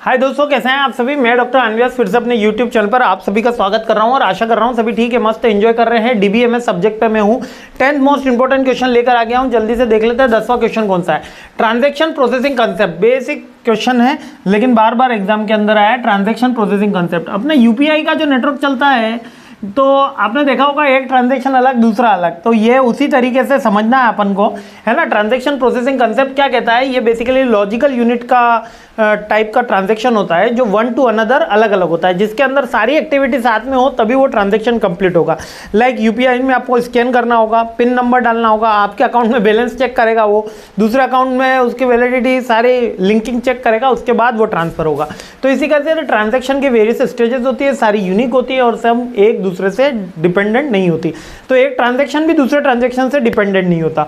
हाय दोस्तों, कैसे हैं आप सभी। मैं डॉक्टर अनव्यास फिर से अपने यूट्यूब चैनल पर आप सभी का स्वागत कर रहा हूं और आशा कर रहा हूं सभी ठीक है, मस्त एंजॉय कर रहे हैं। डीबीएमएस सब्जेक्ट पे मैं हूं। 10th मोस्ट इंपोर्टेंट क्वेश्चन लेकर आ गया हूं। जल्दी से देख लेते हैं 10वां क्वेश्चन कौन सा है। Transaction processing concept, basic question है लेकिन बार बार एग्जाम के अंदर आया। ट्रांजैक्शन प्रोसेसिंग कंसेप्ट, अपने यूपीआई का जो नेटवर्क चलता है तो आपने देखा होगा एक ट्रांजैक्शन अलग दूसरा अलग, तो ये उसी तरीके से समझना है अपन को, है ना। ट्रांजैक्शन प्रोसेसिंग कंसेप्ट क्या कहता है, ये बेसिकली लॉजिकल यूनिट का टाइप का ट्रांजैक्शन होता है जो वन टू अनदर अलग अलग होता है, जिसके अंदर सारी एक्टिविटी साथ में हो तभी वो ट्रांजैक्शन कंप्लीट होगा। लाइक यूपीआई में आपको स्कैन करना होगा, पिन नंबर डालना होगा, आपके अकाउंट में बैलेंस चेक करेगा, वो दूसरे अकाउंट में उसकी वैलिडिटी सारी लिंकिंग चेक करेगा, उसके बाद वो ट्रांसफर होगा। तो इसी तरह से ट्रांजैक्शन के वेरियस स्टेजेस होती है, सारी यूनिक होती है और सब एक दूसरे से डिपेंडेंट नहीं होती। तो एक ट्रांजैक्शन भी दूसरे ट्रांजैक्शन से डिपेंडेंट नहीं होता।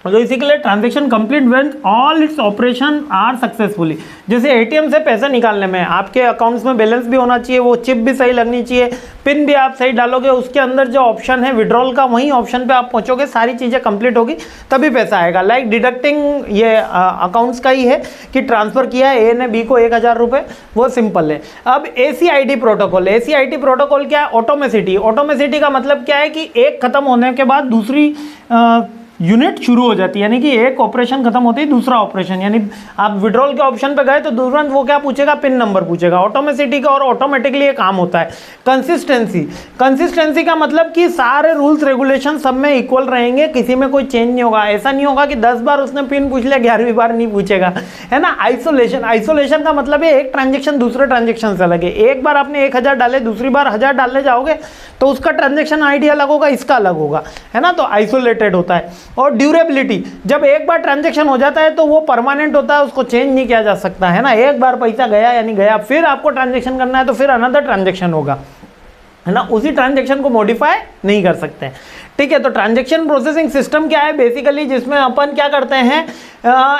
तो इसी के लिए transaction complete when all its operation are successfully. जैसे एटीएम से पैसा निकालने में आपके अकाउंट्स में बैलेंस भी होना चाहिए, वो चिप भी सही लगनी चाहिए, पिन भी आप सही डालोगे, उसके अंदर जो ऑप्शन है विड्रॉल का वही ऑप्शन पे आप पहुंचोगे, सारी चीज़ें कंप्लीट होगी तभी पैसा आएगा। लाइक डिडक्टिंग ये अकाउंट्स का ही है कि ट्रांसफर किया है ए ने बी को 1000 रुपये, वो सिंपल है। अब ACID प्रोटोकॉल, ACID प्रोटोकॉल क्या है, ऑटोमेसिटी। ऑटोमेसिटी का मतलब क्या है कि एक खत्म होने के बाद दूसरी यूनिट शुरू हो जाती है, यानी कि एक ऑपरेशन खत्म होती है दूसरा ऑपरेशन, यानी आप विड्रॉल के ऑप्शन पे गए तो तुरंत वो क्या पूछेगा, पिन नंबर पूछेगा। ऑटोमेसिटी का और ऑटोमेटिकली ये काम होता है। कंसिस्टेंसी, कंसिस्टेंसी का मतलब कि सारे रूल्स रेगुलेशन सब में इक्वल रहेंगे, किसी में कोई चेंज नहीं होगा। ऐसा नहीं होगा कि 10 बार उसने पिन पूछ लिया 11वीं बार नहीं पूछेगा, है ना। आइसोलेशन, आइसोलेशन का मतलब है एक ट्रांजेक्शन दूसरे ट्रांजेक्शन से अलग है। एक बार आपने 1000 डाले, दूसरी बार 1000 डालने जाओगे तो उसका ट्रांजेक्शन आईडी अलग होगा, इसका अलग होगा, है ना। तो आइसोलेटेड होता है। और ड्यूरेबिलिटी, जब एक बार ट्रांजैक्शन हो जाता है तो वो परमानेंट होता है, उसको चेंज नहीं किया जा सकता, है ना। एक बार पैसा गया यानी गया, फिर आपको ट्रांजैक्शन करना है तो फिर अनदर ट्रांजैक्शन होगा, है ना। उसी ट्रांजैक्शन को मॉडिफाई नहीं कर सकते हैं, ठीक है। तो ट्रांजैक्शन प्रोसेसिंग सिस्टम क्या है बेसिकली, जिसमें अपन क्या करते हैं,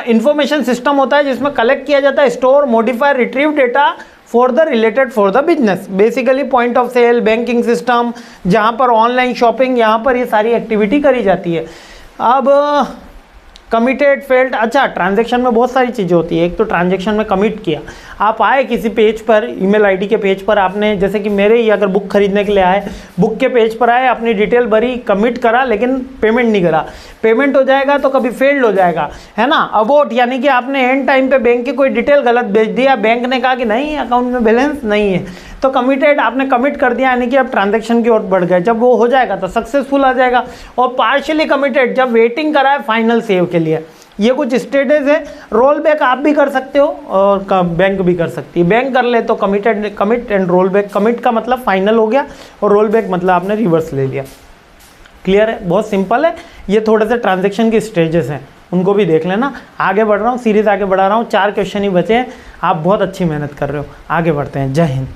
इंफॉर्मेशन सिस्टम होता है जिसमें कलेक्ट किया जाता है, store, modify, retrieve data for the related for the business. Basically point of sale, banking system, जहाँ पर ऑनलाइन शॉपिंग, यहाँ पर ये सारी एक्टिविटी करी जाती है। अब कमिटेड, फेल्ड, अच्छा ट्रांजैक्शन में बहुत सारी चीज़ें होती है। एक तो ट्रांजैक्शन में कमिट किया, आप आए किसी पेज पर, ईमेल आईडी के पेज पर, आपने जैसे कि मेरे ही अगर बुक खरीदने के लिए आए, बुक के पेज पर आए, अपनी डिटेल भरी, कमिट करा लेकिन पेमेंट नहीं करा, पेमेंट हो जाएगा तो कभी फेल्ड हो जाएगा, है ना। अबॉर्ट, यानी कि आपने एंड टाइम पे बैंक की कोई डिटेल गलत भेज दिया, बैंक ने कहा कि नहीं अकाउंट में बैलेंस नहीं है, तो कमिटेड, आपने कमिट कर दिया यानी कि आप ट्रांजैक्शन की ओर बढ़ गए। जब वो हो जाएगा तो सक्सेसफुल आ जाएगा। और पार्शियली कमिटेड, जब वेटिंग करा है फाइनल सेव के लिए। ये कुछ स्टेटस है। रोल बैक आप भी कर सकते हो और बैंक भी कर सकती है। बैंक कर ले तो committed, commit and roll back. Commit का मतलब फाइनल हो गया और रोल बैक मतलब आपने रिवर्स ले लिया। क्लियर है, बहुत सिंपल है। ये थोड़े से ट्रांजैक्शन के स्टेजेस हैं, उनको भी देख लेना। आगे बढ़ रहा हूँ, सीरीज आगे बढ़ा रहा हूँ, 4 क्वेश्चन ही बचे हैं। आप बहुत अच्छी मेहनत कर रहे हो, आगे बढ़ते हैं। जय हिंद।